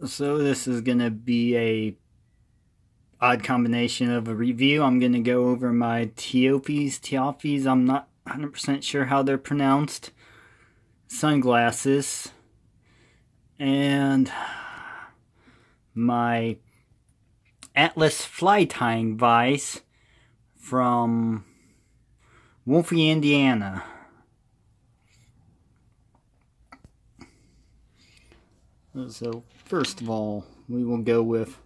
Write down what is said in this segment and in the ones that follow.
So this is gonna be a odd combination of a review. I'm gonna go over my Teophys. I'm not 100% sure how they're pronounced. Sunglasses and my Atlas fly tying vise from Wolfie, Indiana. So first of all, we will go with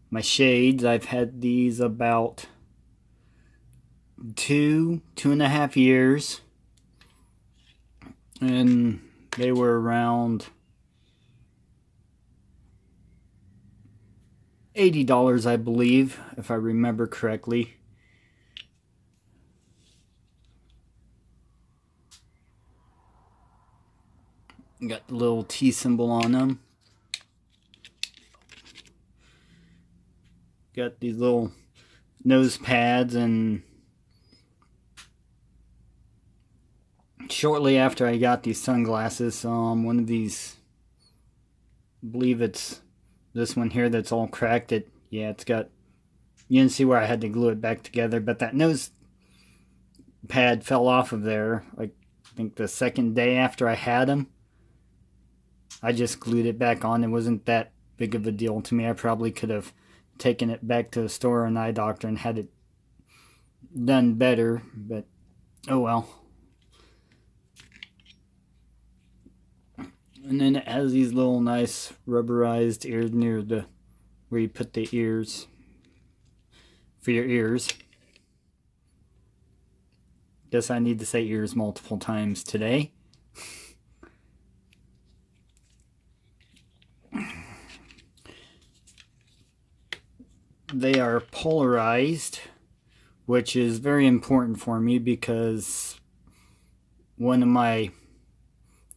my shades. I've had these about 2.5 years, and they were around $80, I believe, if I remember correctly. Got the little T symbol on them. Got these little nose pads, and shortly after I got these sunglasses, one of these, I believe it's this one here that's all cracked. It's got, you can see where I had to glue it back together, but that nose pad fell off of there, like, I think the second day after I had them. I just glued it back on. It wasn't that big of a deal to me. I probably could have taken it back to the store or an eye doctor and had it done better, but oh well. And then it has these little nice rubberized ears near the where you put the ears for your ears. Guess I need to say ears multiple times today. They are polarized, which is very important for me because one of my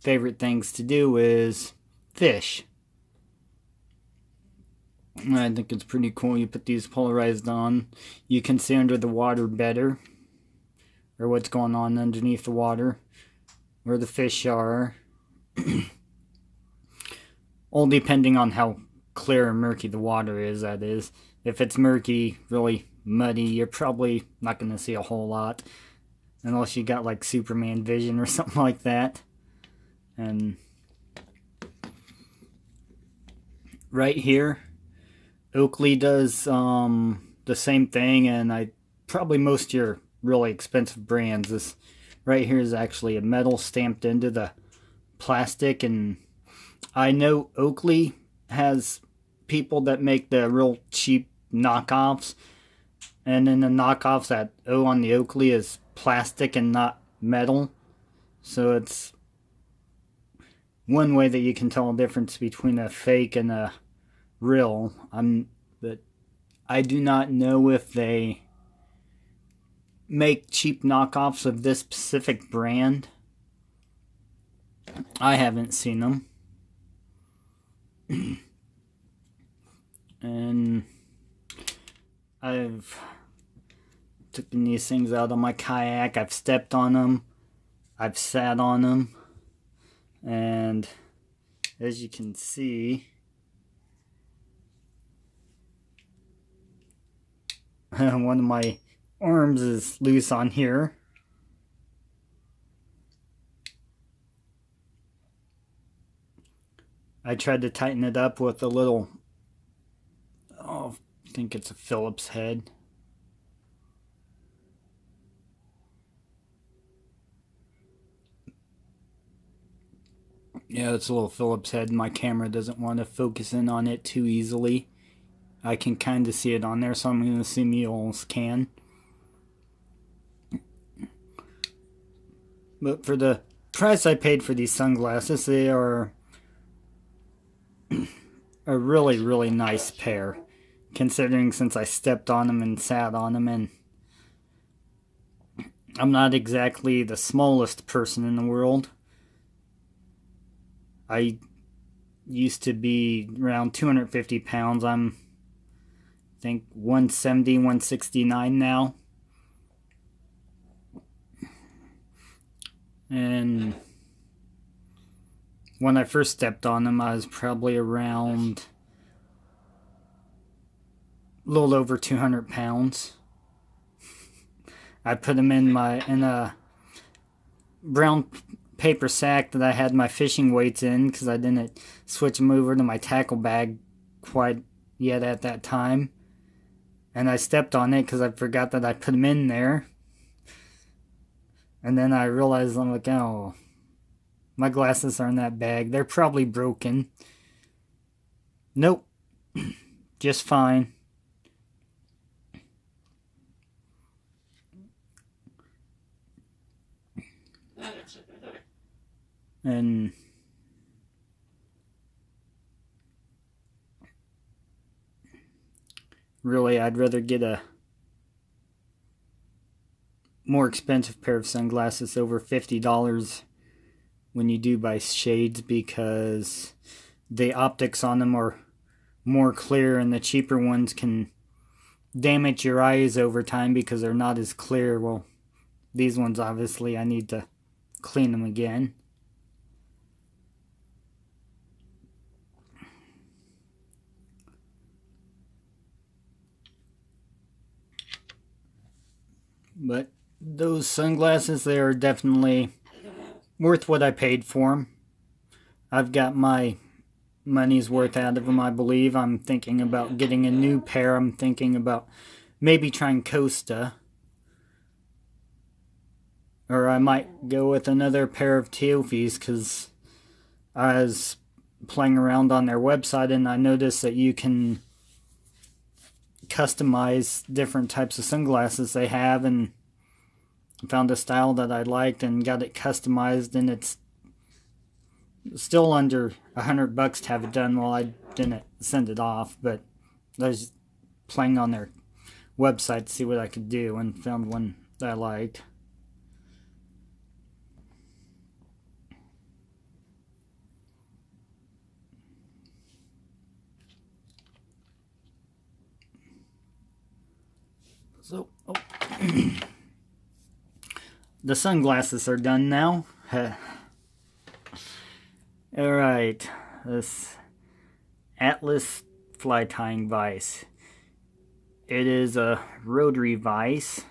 favorite things to do is fish. I think it's pretty cool. You put these polarized on, you can see under the water better, or what's going on underneath the water, where the fish are. All depending on how clear or murky the water is, that is. If it's murky, really muddy, you're probably not going to see a whole lot. Unless you got like Superman vision or something like that. And right here, Oakley does the same thing, and probably most of your really expensive brands. This right here is actually a metal stamped into the plastic, and I know Oakley has people that make the real cheap knockoffs, and then the knockoffs that on the Oakley is plastic and not metal, so it's one way that you can tell the difference between a fake and a real. But I do not know if they make cheap knockoffs of this specific brand. I haven't seen them. And I've taken these things out on my kayak. I've stepped on them. I've sat on them. And as you can see, one of my arms is loose on here. I tried to tighten it up with a little, I think it's a Phillips head. Yeah, it's a little Phillips head. My camera doesn't want to focus in on it too easily. I can kind of see it on there, so I'm going to assume you all can. But for the price I paid for these sunglasses, they are a really, really nice pair. Considering since I stepped on them and sat on them, and I'm not exactly the smallest person in the world. I used to be around 250 pounds. I think 170, 169 now. And when I first stepped on them, I was probably around a little over 200 pounds. I put them in a brown paper sack that I had my fishing weights in because I didn't switch them over to my tackle bag quite yet at that time. And I stepped on it because I forgot that I put them in there. And then I realized, I'm like, oh, my glasses are in that bag. They're probably broken. Nope. Just fine. And really, I'd rather get a more expensive pair of sunglasses, over $50 when you do buy shades, because the optics on them are more clear, and the cheaper ones can damage your eyes over time because they're not as clear. Well, these ones, obviously, I need to clean them again. But those sunglasses, they are definitely worth what I paid for them. I've got my money's worth out of them, I believe. I'm thinking about getting a new pair. I'm thinking about maybe trying Costa. Or I might go with another pair of Teophys, because I was playing around on their website and I noticed that you can customize different types of sunglasses they have, and found a style that I liked and got it customized, and it's still under $100 to have it done. Well, I didn't send it off, but I was playing on their website to see what I could do and found one that I liked. So, the sunglasses are done now. Alright, this Atlas fly tying vise. It is a rotary vise.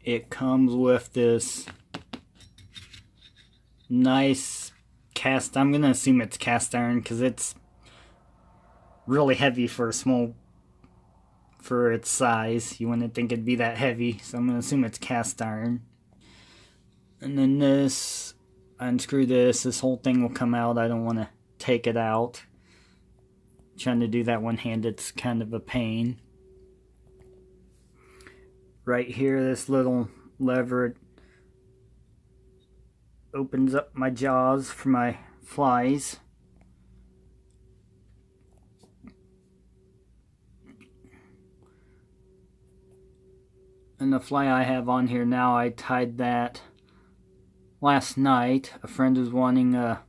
It comes with this nice cast, I'm gonna assume it's cast iron because it's really heavy for its size. You wouldn't think it'd be that heavy, so I'm gonna assume it's cast iron. And then this, unscrew this whole thing will come out. I don't want to take it out. Trying to do that one-handed's kind of a pain. Right here, this little lever opens up my jaws for my flies. And the fly I have on here now, I tied that last night. A friend was wanting a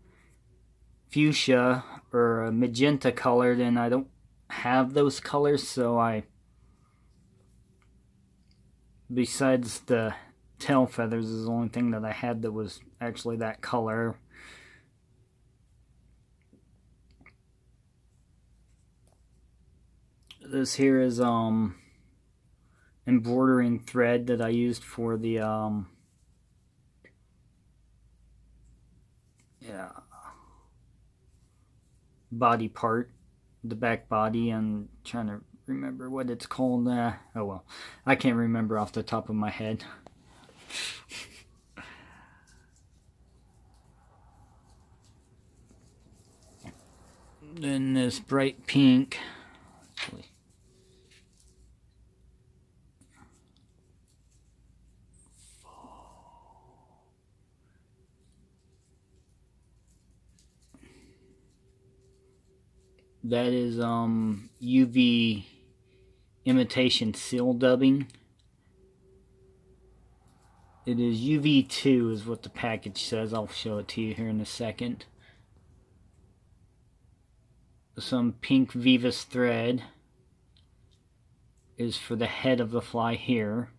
fuchsia or a magenta colored, and I don't have those colors, so besides the tail feathers is the only thing that I had that was actually that color. This here is embroidering thread that I used for the body part, the back body. I'm trying to remember what it's called. Oh well, I can't remember off the top of my head. Then this bright pink. That is UV imitation seal dubbing. It is UV2 is what the package says. I'll show it to you here in a second. some pink Vivas thread is for the head of the fly here.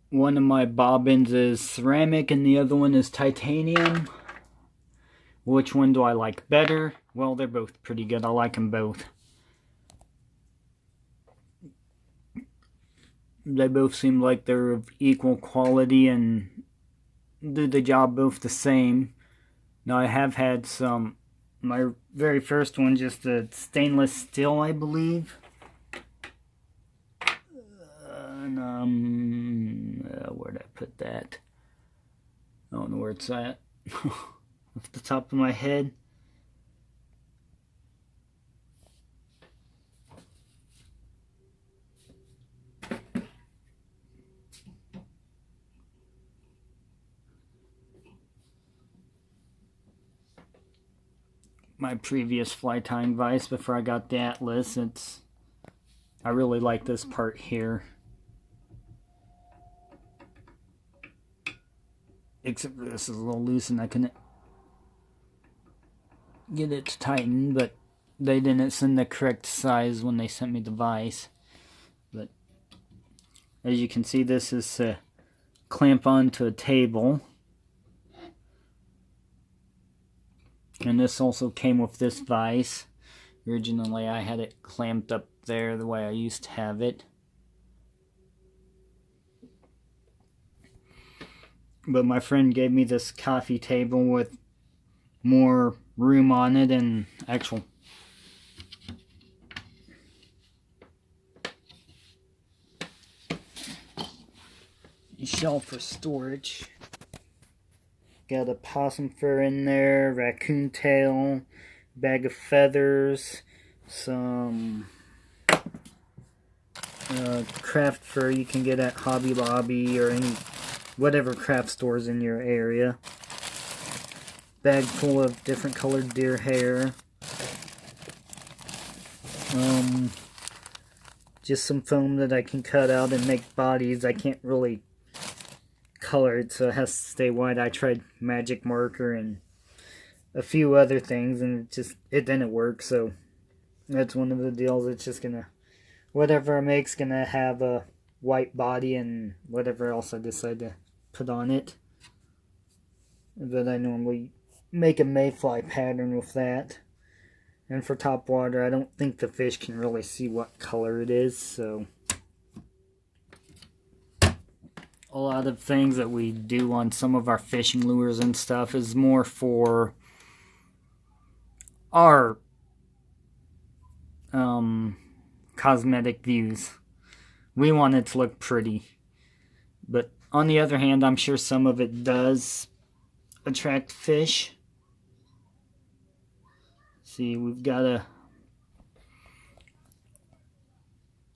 One of my bobbins is ceramic and the other one is titanium. Which one do I like better? Well, they're both pretty good. I like them both. They both seem like they're of equal quality and do the job both the same. Now, I have had some, my very first one, just a stainless steel, I believe. Where'd I put that? I don't know where it's at. Off the top of my head. My previous fly tying vise before I got the Atlas. I really like this part here. Except for this is a little loose and I couldn't get it to tighten, but they didn't send the correct size when they sent me the vise. But as you can see, this is to clamp onto a table. And this also came with this vise. Originally I had it clamped up there the way I used to have it. But my friend gave me this coffee table with more room on it and actual shelf for storage. Got a possum fur in there, raccoon tail, bag of feathers, some craft fur you can get at Hobby Lobby or any whatever craft stores in your area. Bag full of different colored deer hair. Just some foam that I can cut out and make bodies. I can't really color it, so it has to stay white. I tried magic marker and a few other things, and it didn't work. So that's one of the deals. It's just gonna, whatever I make's gonna have a white body and whatever else I decide to put on it. But I normally make a mayfly pattern with that. And for top water, I don't think the fish can really see what color it is, so a lot of things that we do on some of our fishing lures and stuff is more for our cosmetic views. We want it to look pretty. But on the other hand, I'm sure some of it does attract fish. See, we've got a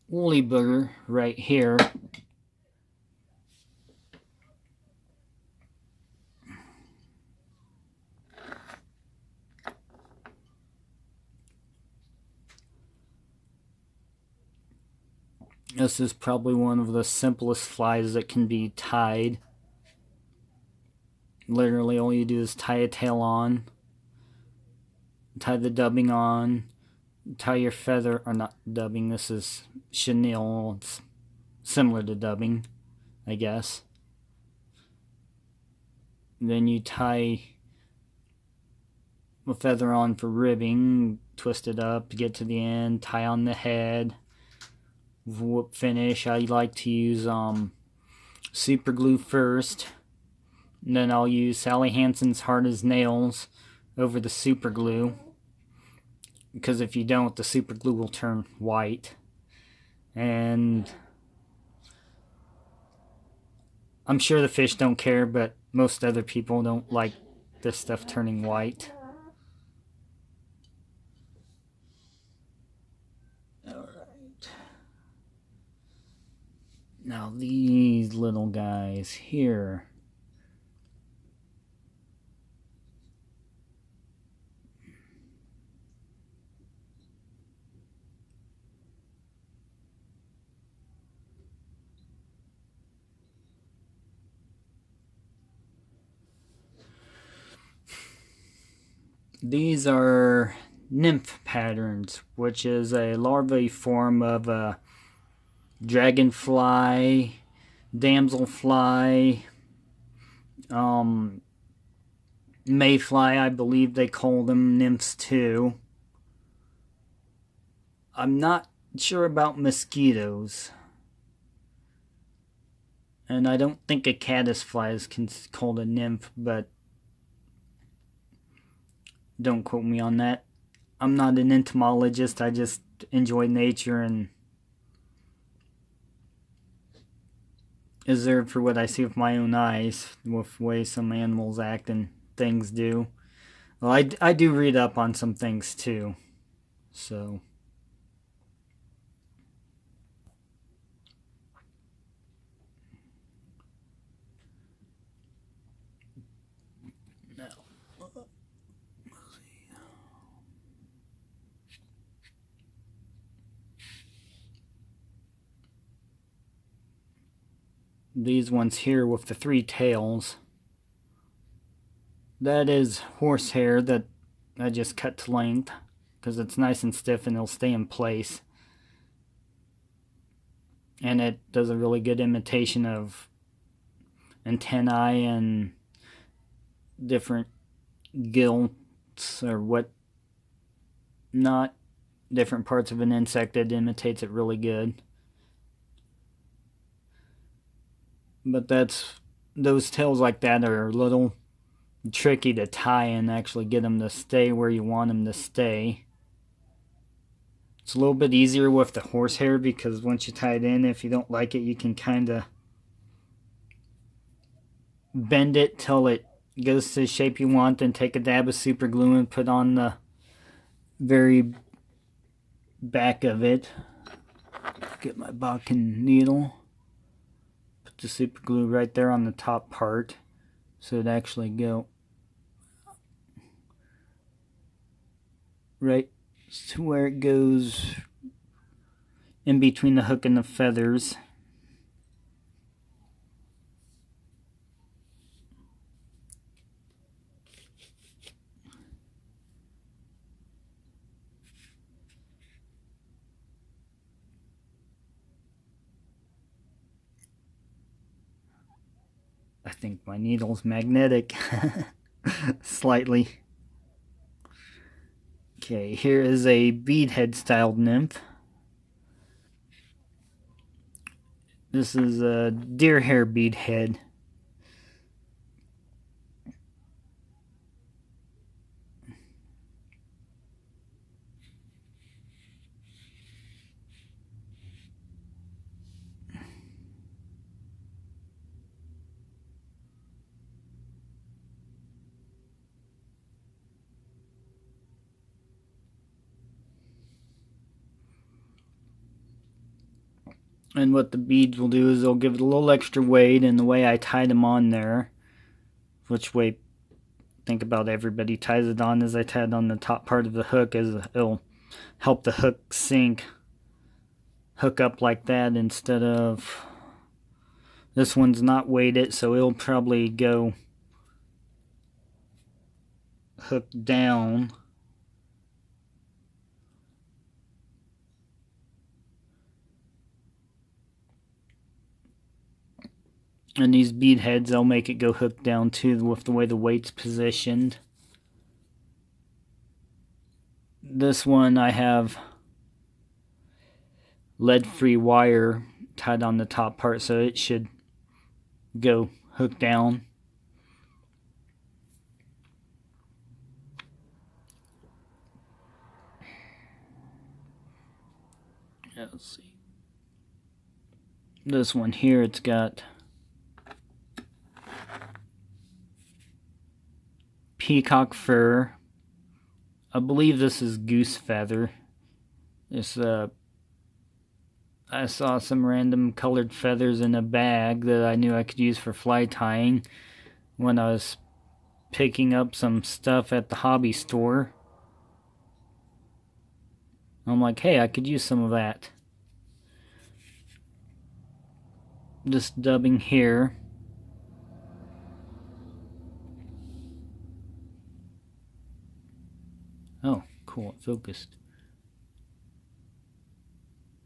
woolly booger right here. This is probably one of the simplest flies that can be tied. Literally all you do is tie a tail on, tie the dubbing on, tie your feather, or not dubbing, this is chenille, it's similar to dubbing, I guess. Then you tie a feather on for ribbing, twist it up to get to the end, tie on the head, whoop finish. I like to use super glue first, and then I'll use Sally Hansen's Hard as Nails over the super glue, because if you don't, the super glue will turn white. And I'm sure the fish don't care, but most other people don't like this stuff turning white. Alright. Now these little guys here. These are nymph patterns, which is a larvae form of a dragonfly, damselfly, mayfly, I believe they call them nymphs too. I'm not sure about mosquitoes. And I don't think a caddisfly is called a nymph, but don't quote me on that. I'm not an entomologist, I just enjoy nature and observe for what I see with my own eyes, with the way some animals act and things do. Well, I do read up on some things too, so. Now, these ones here with the three tails, that is horsehair that I just cut to length because it's nice and stiff and it'll stay in place. And it does a really good imitation of antennae and different gills or what not, different parts of an insect. It imitates it really good. But those tails like that are a little tricky to tie and actually get them to stay where you want them to stay. It's a little bit easier with the horsehair because once you tie it in, if you don't like it, you can kind of bend it till it goes to the shape you want, then take a dab of super glue and put on the very back of it. Get my bodkin needle. Put the super glue right there on the top part so it actually go right to where it goes in between the hook and the feathers. I think my needle's magnetic. Slightly. Okay, here is a beadhead styled nymph. This is a deer hair beadhead. And what the beads will do is they'll give it a little extra weight, and the way I tie them on there, which way think about everybody ties it on, as I tie it on the top part of the hook, is it'll help the hook hook up like that instead of, this one's not weighted, so it'll probably go hook down. And these bead heads, they'll make it go hook down too with the way the weight's positioned. This one I have lead-free wire tied on the top part, so it should go hook down. Let's see. This one here, it's got peacock fur. I believe this is goose feather. This I saw some random colored feathers in a bag that I knew I could use for fly tying when I was picking up some stuff at the hobby store. I'm like, hey, I could use some of that. Just dubbing here. cool, it focused.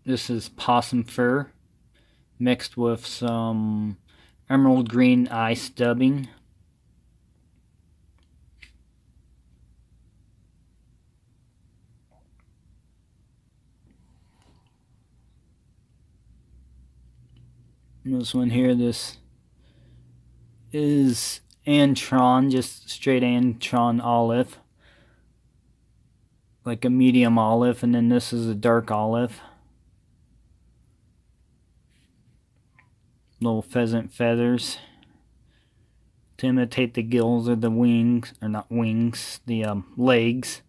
This is possum fur mixed with some emerald green eye stubbing. This one here, this is Antron, just straight Antron olive. Like a medium olive, and then this is a dark olive. Little pheasant feathers to imitate the gills or the wings, or not wings, the legs.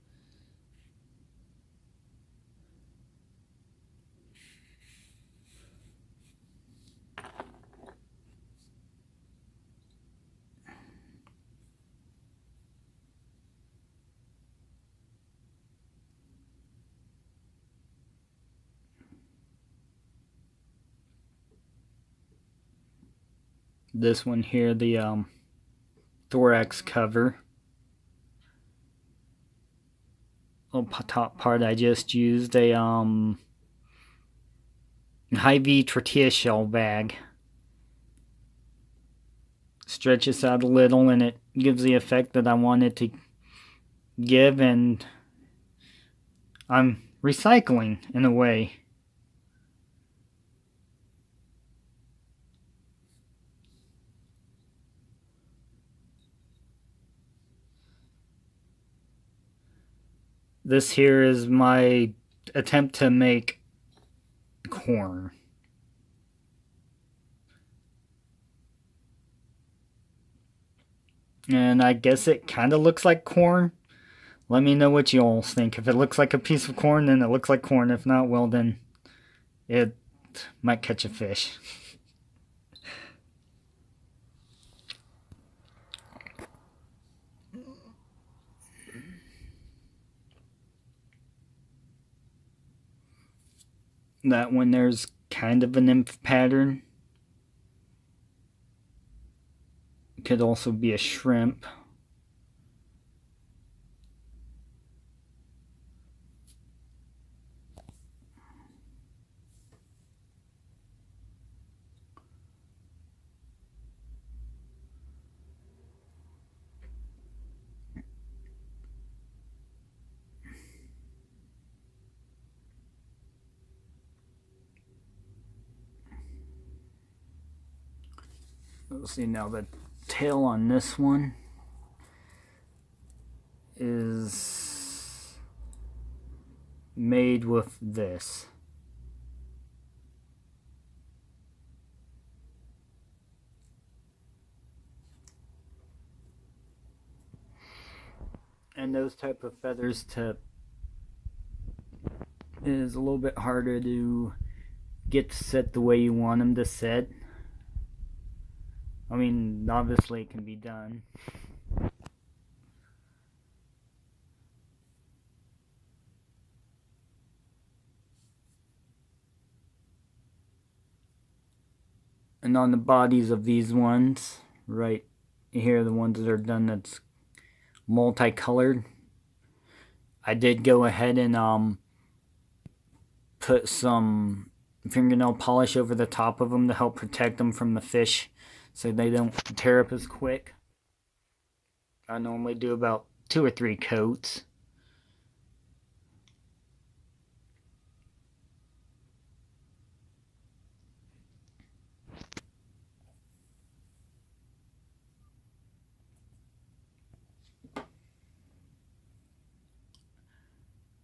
This one here, the thorax cover. Little top part I just used a Hy-Vee tortilla shell bag. Stretch this out a little and it gives the effect that I want it to give, and I'm recycling in a way. This here is my attempt to make corn. And I guess it kind of looks like corn. Let me know what you all think. If it looks like a piece of corn, then it looks like corn. If not, well then it might catch a fish. That one there's kind of a nymph pattern. Could also be a shrimp. Let's see now, the tail on this one is made with this. And those type of feathers is a little bit harder to get to set the way you want them to set. I mean, obviously it can be done. And on the bodies of these ones, right here, the ones that are done that's multicolored, I did go ahead and put some fingernail polish over the top of them to help protect them from the fish so they don't tear up as quick. I normally do about 2 or 3 coats.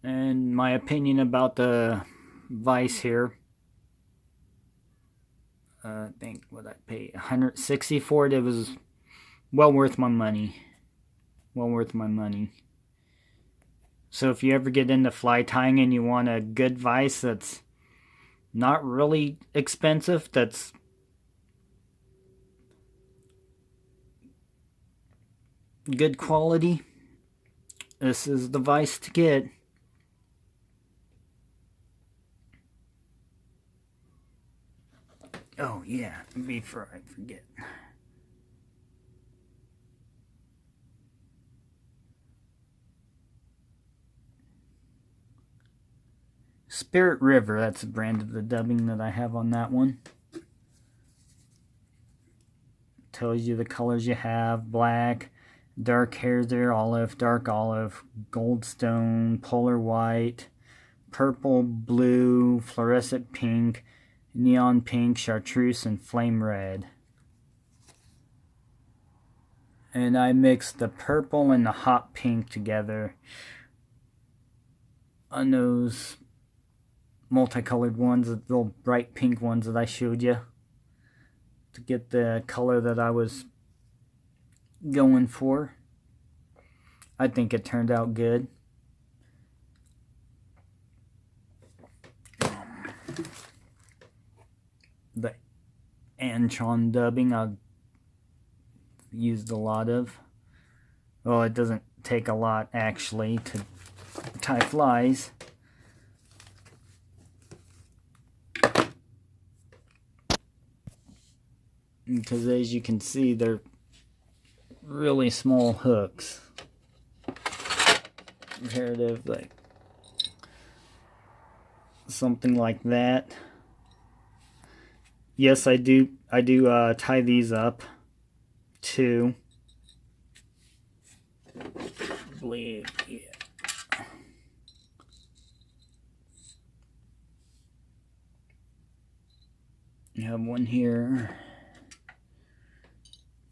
And my opinion about the vise here, I think what I paid $160 for it. It was well worth my money. Well worth my money. So if you ever get into fly tying and you want a good vise that's not really expensive, that's good quality, this is the vise to get. Oh yeah, before I forget. Spirit River, that's the brand of the dubbing that I have on that one. Tells you the colors you have: black, dark hair's olive, dark olive, goldstone, polar white, purple, blue, fluorescent pink, neon pink, chartreuse, and flame red. And I mixed the purple and the hot pink together on those multicolored ones, the little bright pink ones that I showed you, to get the color that I was going for. I think it turned out good. The Antron dubbing I used a lot of. Well, it doesn't take a lot actually to tie flies. Because as you can see, they're really small hooks compared to like something like that. Yes, I do tie these up too. I believe, yeah. You have one here.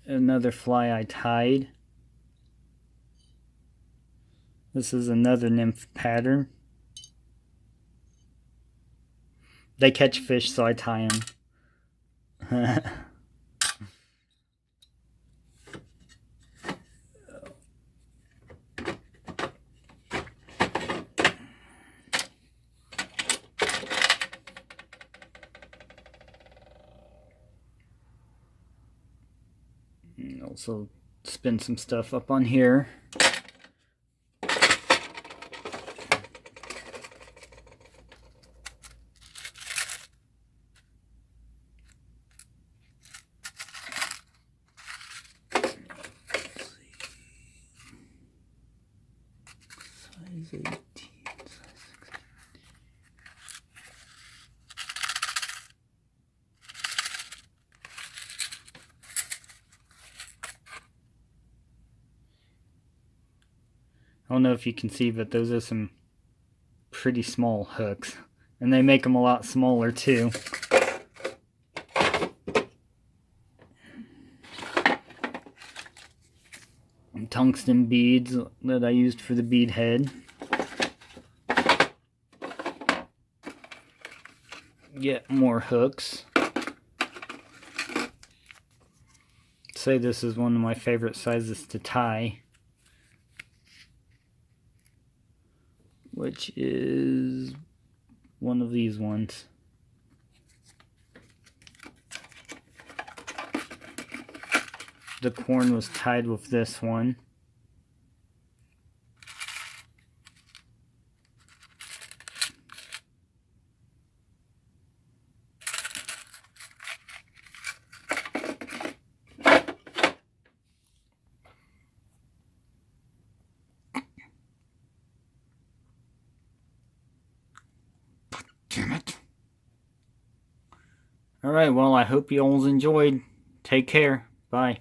Another fly I tied. This is another nymph pattern. They catch fish, so I tie them. And also spin some stuff up on here. Size 18, size 16. I don't know if you can see, but those are some pretty small hooks. And they make them a lot smaller too. And tungsten beads that I used for the bead head. Get more hooks. Say this is one of my favorite sizes to tie, which is one of these ones. The corn was tied with this one. Damn it. Alright, well, I hope you all enjoyed. Take care. Bye.